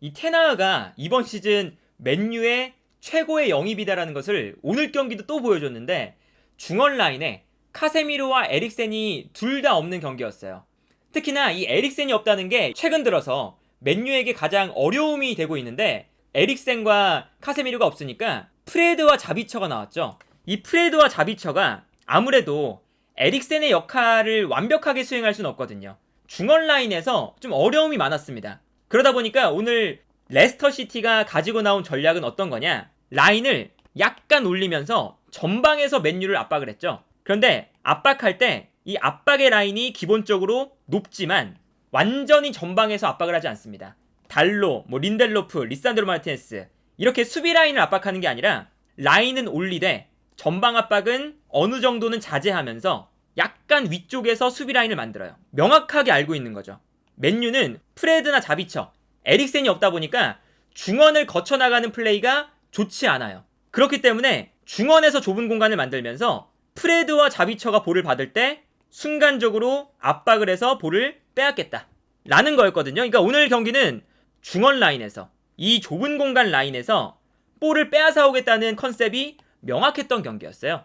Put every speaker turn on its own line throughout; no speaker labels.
이 테나가 이번 시즌 맨유의 최고의 영입이다라는 것을 오늘 경기도 또 보여줬는데 중원 라인에 카세미로와 에릭센이 둘 다 없는 경기였어요. 특히나 이 에릭센이 없다는 게 최근 들어서 맨유에게 가장 어려움이 되고 있는데 에릭센과 카세미로가 없으니까 프레드와 자비처가 나왔죠. 이 프레드와 자비처가 아무래도 에릭센의 역할을 완벽하게 수행할 수는 없거든요. 중원 라인에서 좀 어려움이 많았습니다. 그러다 보니까 오늘 레스터 시티가 가지고 나온 전략은 어떤 거냐? 라인을 약간 올리면서 전방에서 맨유를 압박을 했죠. 그런데 압박할 때 이 압박의 라인이 기본적으로 높지만 완전히 전방에서 압박을 하지 않습니다. 달로, 린델로프, 리산드로 마르티네스 이렇게 수비 라인을 압박하는 게 아니라 라인은 올리되 전방 압박은 어느 정도는 자제하면서 약간 위쪽에서 수비 라인을 만들어요. 명확하게 알고 있는 거죠. 맨유는 프레드나 자비처, 에릭센이 없다 보니까 중원을 거쳐나가는 플레이가 좋지 않아요. 그렇기 때문에 중원에서 좁은 공간을 만들면서 프레드와 자비처가 볼을 받을 때 순간적으로 압박을 해서 볼을 빼앗겠다 라는 거였거든요. 그러니까 오늘 경기는 중원 라인에서 이 좁은 공간 라인에서 볼을 빼앗아 오겠다는 컨셉이 명확했던 경기였어요.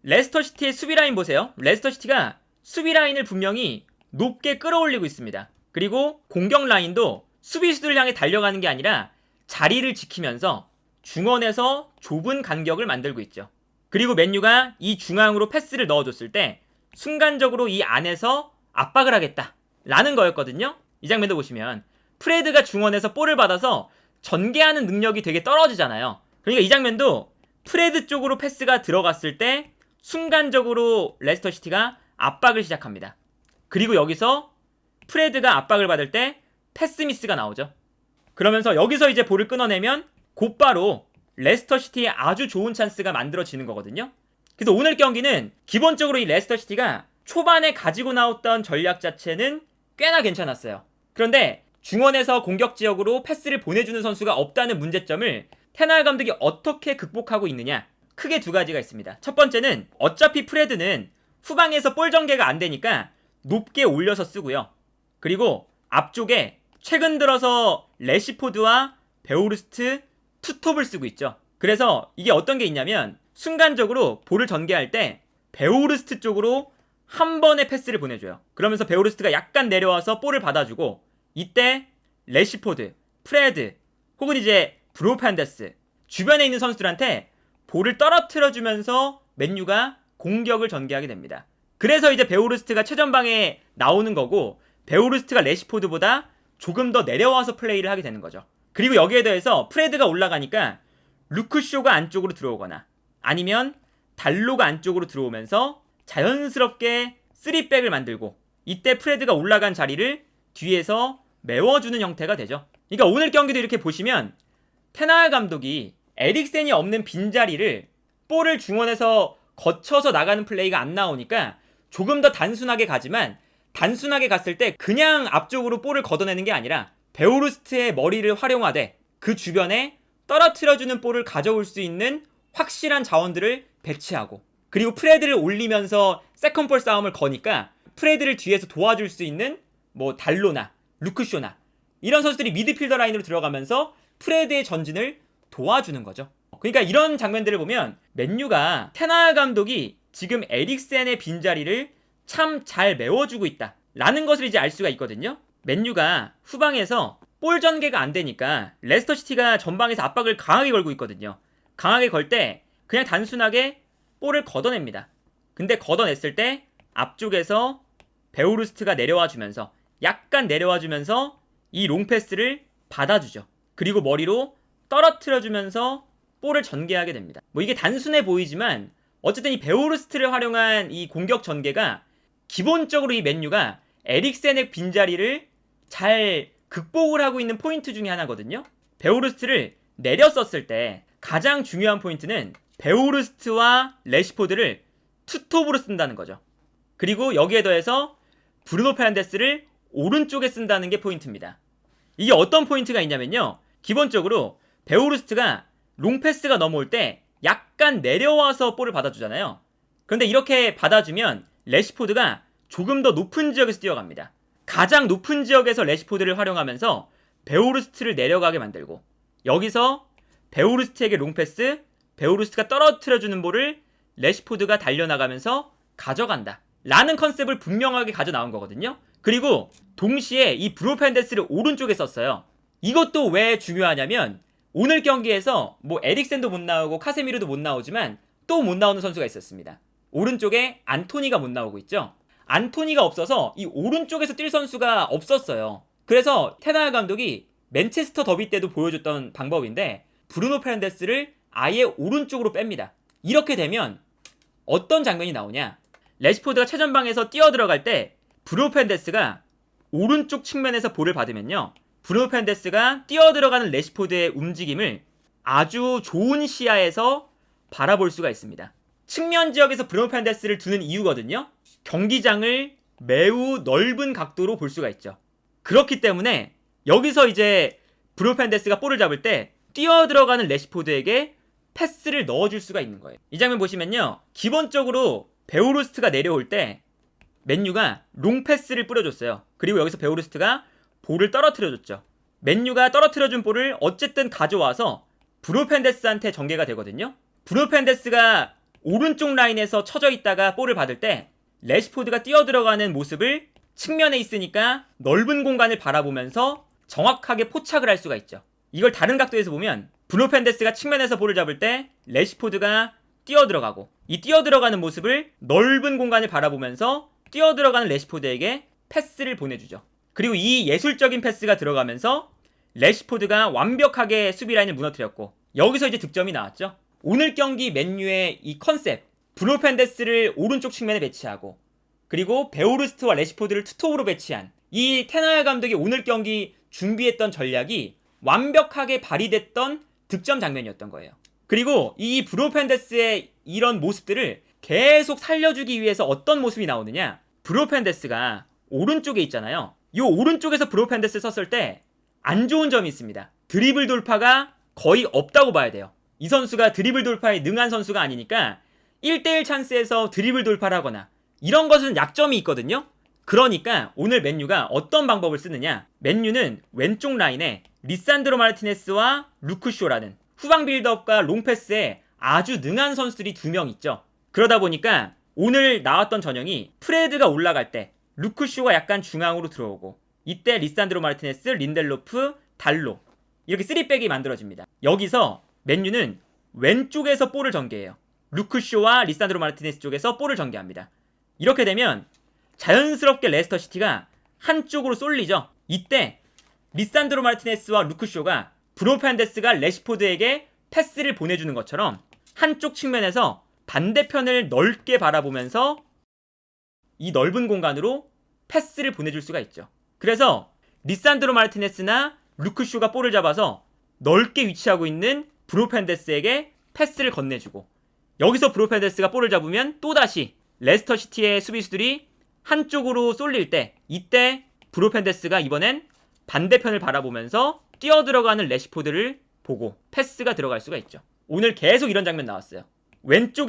레스터시티의 수비 라인 보세요. 레스터시티가 수비 라인을 분명히 높게 끌어올리고 있습니다. 그리고 공격 라인도 수비수들을 향해 달려가는 게 아니라 자리를 지키면서 중원에서 좁은 간격을 만들고 있죠. 그리고 맨유가 이 중앙으로 패스를 넣어줬을 때 순간적으로 이 안에서 압박을 하겠다 라는 거였거든요. 이 장면도 보시면 프레드가 중원에서 볼을 받아서 전개하는 능력이 되게 떨어지잖아요. 그러니까 이 장면도 프레드 쪽으로 패스가 들어갔을 때 순간적으로 레스터시티가 압박을 시작합니다. 그리고 여기서 프레드가 압박을 받을 때 패스 미스가 나오죠. 그러면서 여기서 이제 볼을 끊어내면 곧바로 레스터시티의 아주 좋은 찬스가 만들어지는 거거든요. 그래서 오늘 경기는 기본적으로 이 레스터시티가 초반에 가지고 나왔던 전략 자체는 꽤나 괜찮았어요. 그런데 중원에서 공격 지역으로 패스를 보내주는 선수가 없다는 문제점을 테날 감독이 어떻게 극복하고 있느냐, 크게 두 가지가 있습니다. 첫 번째는 어차피 프레드는 후방에서 볼 전개가 안 되니까 높게 올려서 쓰고요. 그리고 앞쪽에 최근 들어서 레시포드와 베오르스트 투톱을 쓰고 있죠. 그래서 이게 어떤 게 있냐면 순간적으로 볼을 전개할 때 베오르스트 쪽으로 한 번의 패스를 보내줘요. 그러면서 베오르스트가 약간 내려와서 볼을 받아주고 이때 레시포드, 프레드 혹은 이제 브로판데스 주변에 있는 선수들한테 볼을 떨어뜨려주면서 맨유가 공격을 전개하게 됩니다. 그래서 이제 베오르스트가 최전방에 나오는 거고 베오르스트가 레시포드보다 조금 더 내려와서 플레이를 하게 되는 거죠. 그리고 여기에 더해서 프레드가 올라가니까 루크쇼가 안쪽으로 들어오거나 아니면 달로가 안쪽으로 들어오면서 자연스럽게 3백을 만들고 이때 프레드가 올라간 자리를 뒤에서 메워주는 형태가 되죠. 그러니까 오늘 경기도 이렇게 보시면 테날 감독이 에릭센이 없는 빈자리를 볼을 중원에서 거쳐서 나가는 플레이가 안 나오니까 조금 더 단순하게 가지만 단순하게 갔을 때 그냥 앞쪽으로 볼을 걷어내는 게 아니라 베오르스트의 머리를 활용하되 그 주변에 떨어뜨려주는 볼을 가져올 수 있는 확실한 자원들을 배치하고 그리고 프레드를 올리면서 세컨볼 싸움을 거니까 프레드를 뒤에서 도와줄 수 있는 달로나 루크쇼나 이런 선수들이 미드필더 라인으로 들어가면서 프레드의 전진을 도와주는 거죠. 그러니까 이런 장면들을 보면 맨유가 테날 감독이 지금 에릭센의 빈자리를 참 잘 메워주고 있다 라는 것을 이제 알 수가 있거든요. 맨유가 후방에서 볼 전개가 안 되니까 레스터시티가 전방에서 압박을 강하게 걸고 있거든요. 강하게 걸 때 그냥 단순하게 볼을 걷어냅니다. 근데 걷어냈을 때 앞쪽에서 베오르스트가 내려와 주면서 약간 내려와 주면서 이 롱패스를 받아주죠. 그리고 머리로 떨어뜨려 주면서 볼을 전개하게 됩니다. 이게 단순해 보이지만 어쨌든 이 베오르스트를 활용한 이 공격 전개가 기본적으로 이 맨유가 에릭센의 빈자리를 잘 극복을 하고 있는 포인트 중에 하나거든요. 베오르스트를 내려 썼을 때 가장 중요한 포인트는 베오르스트와 레시포드를 투톱으로 쓴다는 거죠. 그리고 여기에 더해서 브루노 페르난데스를 오른쪽에 쓴다는 게 포인트입니다. 이게 어떤 포인트가 있냐면요. 기본적으로 베오르스트가 롱패스가 넘어올 때 약간 내려와서 볼을 받아주잖아요. 그런데 이렇게 받아주면 레시포드가 조금 더 높은 지역에서 뛰어갑니다. 가장 높은 지역에서 레시포드를 활용하면서 베오르스트를 내려가게 만들고, 여기서 베오르스트에게 롱패스, 베오르스트가 떨어뜨려주는 볼을 레시포드가 달려나가면서 가져간다 라는 컨셉을 분명하게 가져 나온 거거든요. 그리고 동시에 이 브루 페르난데스를 오른쪽에 썼어요. 이것도 왜 중요하냐면 오늘 경기에서 뭐 에릭센도 못 나오고 카세미르도 못 나오지만 또 못 나오는 선수가 있었습니다. 오른쪽에 안토니가 못 나오고 있죠. 안토니가 없어서 이 오른쪽에서 뛸 선수가 없었어요. 그래서 테나야 감독이 맨체스터 더비 때도 보여줬던 방법인데 브루노 페르난데스를 아예 오른쪽으로 뺍니다. 이렇게 되면 어떤 장면이 나오냐? 레시포드가 최전방에서 뛰어 들어갈 때 브루노 페르난데스가 오른쪽 측면에서 볼을 받으면요, 브루노 페르난데스가 뛰어 들어가는 레시포드의 움직임을 아주 좋은 시야에서 바라볼 수가 있습니다. 측면 지역에서 브루노 페르난데스를 두는 이유거든요. 경기장을 매우 넓은 각도로 볼 수가 있죠. 그렇기 때문에 여기서 이제 브루노 페르난데스가 볼을 잡을 때 뛰어 들어가는 레시포드에게 패스를 넣어줄 수가 있는 거예요. 이 장면 보시면요, 기본적으로 베오르스트가 내려올 때 맨유가 롱패스를 뿌려줬어요. 그리고 여기서 베오르스트가 볼을 떨어뜨려줬죠. 맨유가 떨어뜨려준 볼을 어쨌든 가져와서 브루노 페르난데스한테 전개가 되거든요. 브루노 페르난데스가 오른쪽 라인에서 쳐져 있다가 볼을 받을 때 레시포드가 뛰어들어가는 모습을 측면에 있으니까 넓은 공간을 바라보면서 정확하게 포착을 할 수가 있죠. 이걸 다른 각도에서 보면 브루노 페르난데스가 측면에서 볼을 잡을 때 레시포드가 뛰어들어가고, 이 뛰어들어가는 모습을 넓은 공간을 바라보면서 뛰어들어가는 레시포드에게 패스를 보내주죠. 그리고 이 예술적인 패스가 들어가면서 레시포드가 완벽하게 수비 라인을 무너뜨렸고, 여기서 이제 득점이 나왔죠. 오늘 경기 맨유의 이 컨셉, 브루노 페르난데스를 오른쪽 측면에 배치하고 그리고 베오르스트와 레시포드를 투톱으로 배치한 이 테나야 감독이 오늘 경기 준비했던 전략이 완벽하게 발휘됐던 득점 장면이었던 거예요. 그리고 이 브루노 페르난데스의 이런 모습들을 계속 살려주기 위해서 어떤 모습이 나오느냐, 브루노 페르난데스가 오른쪽에 있잖아요. 이 오른쪽에서 브루노 페르난데스를 썼을 때 안 좋은 점이 있습니다. 드리블 돌파가 거의 없다고 봐야 돼요. 이 선수가 드리블 돌파에 능한 선수가 아니니까 1대1 찬스에서 드리블 돌파를 하거나 이런 것은 약점이 있거든요. 그러니까 오늘 맨유가 어떤 방법을 쓰느냐, 맨유는 왼쪽 라인에 리산드로 마르티네스와 루크쇼라는 후방 빌드업과 롱패스에 아주 능한 선수들이 2명 있죠. 그러다 보니까 오늘 나왔던 전형이 프레드가 올라갈 때 루크쇼가 약간 중앙으로 들어오고, 이때 리산드로 마르티네스, 린델로프, 달로 이렇게 3백이 만들어집니다. 여기서 맨유는 왼쪽에서 볼을 전개해요. 루크쇼와 리산드로 마르티네스 쪽에서 볼을 전개합니다. 이렇게 되면 자연스럽게 레스터 시티가 한쪽으로 쏠리죠. 이때 리산드로 마르티네스와 루크쇼가 브루노 페르난데스가 레시포드에게 패스를 보내주는 것처럼 한쪽 측면에서 반대편을 넓게 바라보면서 이 넓은 공간으로 패스를 보내줄 수가 있죠. 그래서 리산드로 마르티네스나 루크쇼가 볼을 잡아서 넓게 위치하고 있는 브루노 페르난데스에게 패스를 건네주고, 여기서 브루노 페르난데스가 볼을 잡으면 또다시 레스터 시티의 수비수들이 한쪽으로 쏠릴 때, 이때 브루노 페르난데스가 이번엔 반대편을 바라보면서 뛰어들어가는 레시포드를 보고 패스가 들어갈 수가 있죠. 오늘 계속 이런 장면 나왔어요. 왼쪽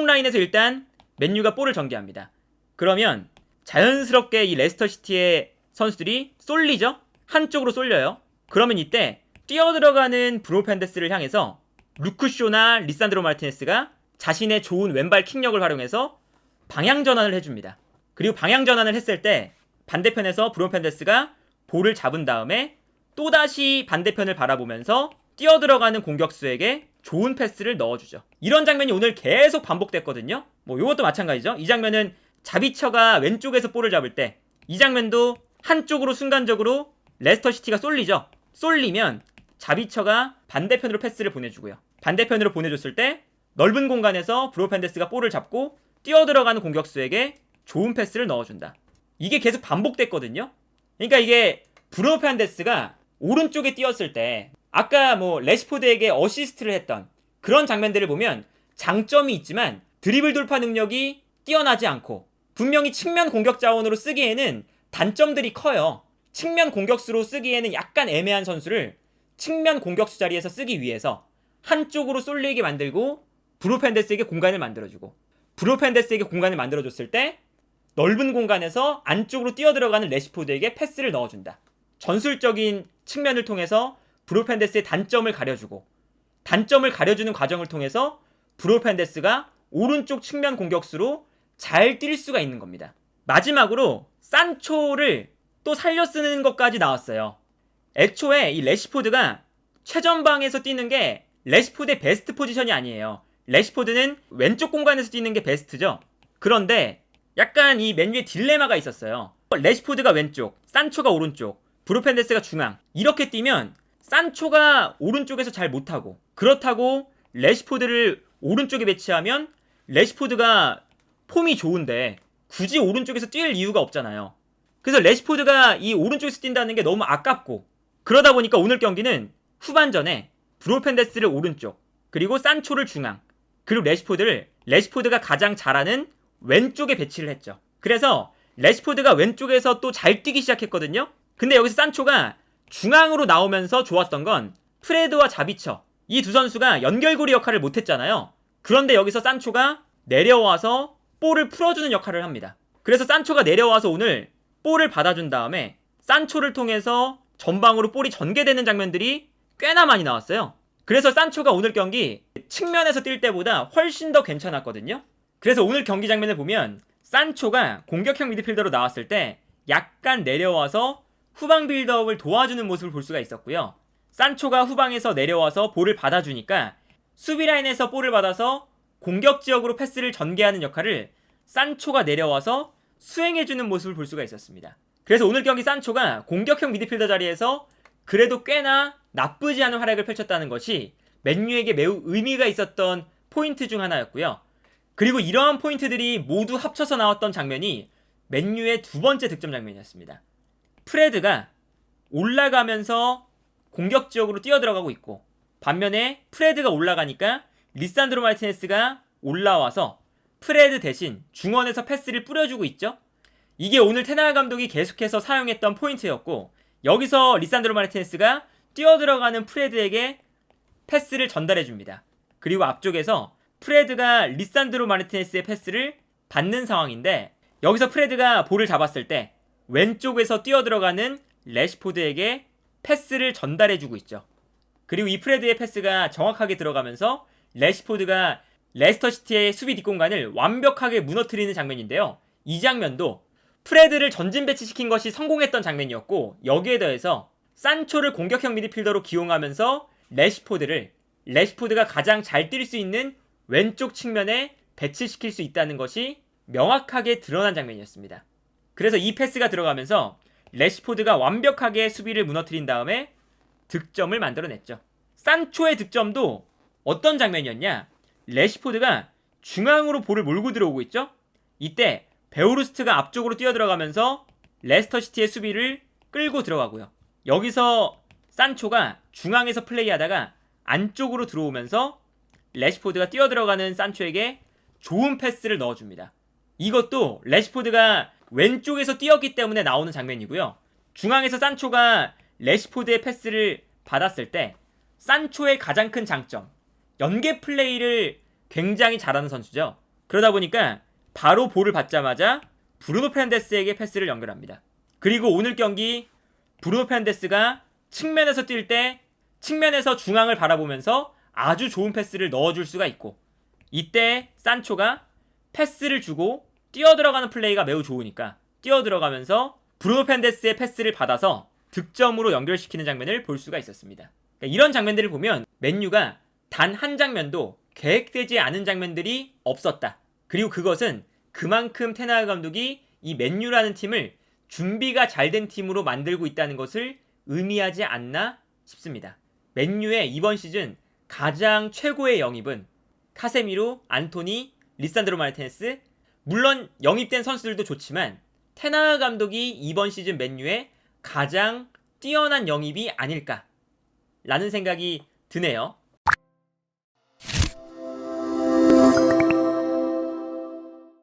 라인에서 일단 맨유가 볼을 전개합니다. 그러면 자연스럽게 이 레스터 시티의 선수들이 쏠리죠? 한쪽으로 쏠려요. 그러면 이때 뛰어들어가는 브루노 페르난데스를 향해서 루크쇼나 리산드로 마르티네스가 자신의 좋은 왼발 킥력을 활용해서 방향 전환을 해줍니다. 그리고 방향 전환을 했을 때 반대편에서 브루노 페르난데스가 볼을 잡은 다음에 또다시 반대편을 바라보면서 뛰어들어가는 공격수에게 좋은 패스를 넣어주죠. 이런 장면이 오늘 계속 반복됐거든요. 뭐 이것도 마찬가지죠. 이 장면은 자비처가 왼쪽에서 볼을 잡을 때, 이 장면도 한쪽으로 순간적으로 레스터 시티가 쏠리죠. 쏠리면 자비처가 반대편으로 패스를 보내주고요. 반대편으로 보내줬을 때 넓은 공간에서 브루노 페르난데스가 볼을 잡고 뛰어들어가는 공격수에게 좋은 패스를 넣어준다. 이게 계속 반복됐거든요. 그러니까 이게 브루노 페르난데스가 오른쪽에 뛰었을 때 아까 뭐 레시포드에게 어시스트를 했던 그런 장면들을 보면 장점이 있지만 드리블 돌파 능력이 뛰어나지 않고, 분명히 측면 공격 자원으로 쓰기에는 단점들이 커요. 측면 공격수로 쓰기에는 약간 애매한 선수를 측면 공격수 자리에서 쓰기 위해서 한쪽으로 쏠리게 만들고 브루노 페르난데스에게 공간을 만들어주고, 브루노 페르난데스에게 공간을 만들어줬을 때 넓은 공간에서 안쪽으로 뛰어들어가는 레시포드에게 패스를 넣어준다. 전술적인 측면을 통해서 브루노 페르난데스의 단점을 가려주고, 단점을 가려주는 과정을 통해서 브루노 페르난데스가 오른쪽 측면 공격수로 잘 뛸 수가 있는 겁니다. 마지막으로 산초를 또 살려 쓰는 것까지 나왔어요. 애초에 이 레시포드가 최전방에서 뛰는 게 레시포드의 베스트 포지션이 아니에요. 레시포드는 왼쪽 공간에서 뛰는 게 베스트죠. 그런데 약간 이 맨유의 딜레마가 있었어요. 레시포드가 왼쪽, 산초가 오른쪽, 브루노 페르난데스가 중앙. 이렇게 뛰면 산초가 오른쪽에서 잘 못하고, 그렇다고 레시포드를 오른쪽에 배치하면 레시포드가 폼이 좋은데 굳이 오른쪽에서 뛸 이유가 없잖아요. 그래서 레시포드가 이 오른쪽에서 뛴다는 게 너무 아깝고, 그러다 보니까 오늘 경기는 후반전에 브루노 페르난데스를 오른쪽, 그리고 산초를 중앙, 그리고 레시포드가 가장 잘하는 왼쪽에 배치를 했죠. 그래서 레시포드가 왼쪽에서 또 잘 뛰기 시작했거든요. 근데 여기서 산초가 중앙으로 나오면서 좋았던 건 프레드와 자비처, 이 두 선수가 연결고리 역할을 못했잖아요. 그런데 여기서 산초가 내려와서 볼을 풀어주는 역할을 합니다. 그래서 산초가 내려와서 오늘 볼을 받아준 다음에 산초를 통해서 전방으로 볼이 전개되는 장면들이 꽤나 많이 나왔어요. 그래서 산초가 오늘 경기 측면에서 뛸 때보다 훨씬 더 괜찮았거든요. 그래서 오늘 경기 장면을 보면 산초가 공격형 미드필더로 나왔을 때 약간 내려와서 후방 빌드업을 도와주는 모습을 볼 수가 있었고요. 산초가 후방에서 내려와서 볼을 받아주니까 수비 라인에서 볼을 받아서 공격 지역으로 패스를 전개하는 역할을 산초가 내려와서 수행해주는 모습을 볼 수가 있었습니다. 그래서 오늘 경기 산초가 공격형 미드필더 자리에서 그래도 꽤나 나쁘지 않은 활약을 펼쳤다는 것이 맨유에게 매우 의미가 있었던 포인트 중 하나였고요. 그리고 이러한 포인트들이 모두 합쳐서 나왔던 장면이 맨유의 두 번째 득점 장면이었습니다. 프레드가 올라가면서 공격 지역으로 뛰어들어가고 있고, 반면에 프레드가 올라가니까 리산드로 마르티네스가 올라와서 프레드 대신 중원에서 패스를 뿌려주고 있죠. 이게 오늘 테나그 감독이 계속해서 사용했던 포인트였고, 여기서 리산드로 마르티네스가 뛰어들어가는 프레드에게 패스를 전달해줍니다. 그리고 앞쪽에서 프레드가 리산드로 마르티네스의 패스를 받는 상황인데, 여기서 프레드가 볼을 잡았을 때 왼쪽에서 뛰어들어가는 레시포드에게 패스를 전달해주고 있죠. 그리고 이 프레드의 패스가 정확하게 들어가면서 레시포드가 레스터시티의 수비 뒷공간을 완벽하게 무너뜨리는 장면인데요. 이 장면도 프레드를 전진 배치시킨 것이 성공했던 장면이었고, 여기에 더해서 산초를 공격형 미드필더로 기용하면서 레시포드가 가장 잘 뛸 수 있는 왼쪽 측면에 배치시킬 수 있다는 것이 명확하게 드러난 장면이었습니다. 그래서 이 패스가 들어가면서 레시포드가 완벽하게 수비를 무너뜨린 다음에 득점을 만들어냈죠. 산초의 득점도 어떤 장면이었냐? 레시포드가 중앙으로 볼을 몰고 들어오고 있죠? 이때 베오르스트가 앞쪽으로 뛰어들어가면서 레스터시티의 수비를 끌고 들어가고요. 여기서 산초가 중앙에서 플레이하다가 안쪽으로 들어오면서 레시포드가 뛰어들어가는 산초에게 좋은 패스를 넣어줍니다. 이것도 레시포드가 왼쪽에서 뛰었기 때문에 나오는 장면이고요. 중앙에서 산초가 레시포드의 패스를 받았을 때 산초의 가장 큰 장점, 연계 플레이를 굉장히 잘하는 선수죠. 그러다 보니까 바로 볼을 받자마자 브루노 페르난데스에게 패스를 연결합니다. 그리고 오늘 경기 브루노 페르난데스가 측면에서 뛸 때 측면에서 중앙을 바라보면서 아주 좋은 패스를 넣어줄 수가 있고, 이때 산초가 패스를 주고 뛰어들어가는 플레이가 매우 좋으니까 뛰어들어가면서 브루노 페르난데스의 패스를 받아서 득점으로 연결시키는 장면을 볼 수가 있었습니다. 그러니까 이런 장면들을 보면 맨유가 단 한 장면도 계획되지 않은 장면들이 없었다. 그리고 그것은 그만큼 테나그 감독이 이 맨유라는 팀을 준비가 잘 된 팀으로 만들고 있다는 것을 의미하지 않나 싶습니다. 맨유의 이번 시즌 가장 최고의 영입은 카세미로, 안토니, 리산드로 마르티네스, 물론 영입된 선수들도 좋지만 테나그 감독이 이번 시즌 맨유의 가장 뛰어난 영입이 아닐까 라는 생각이 드네요.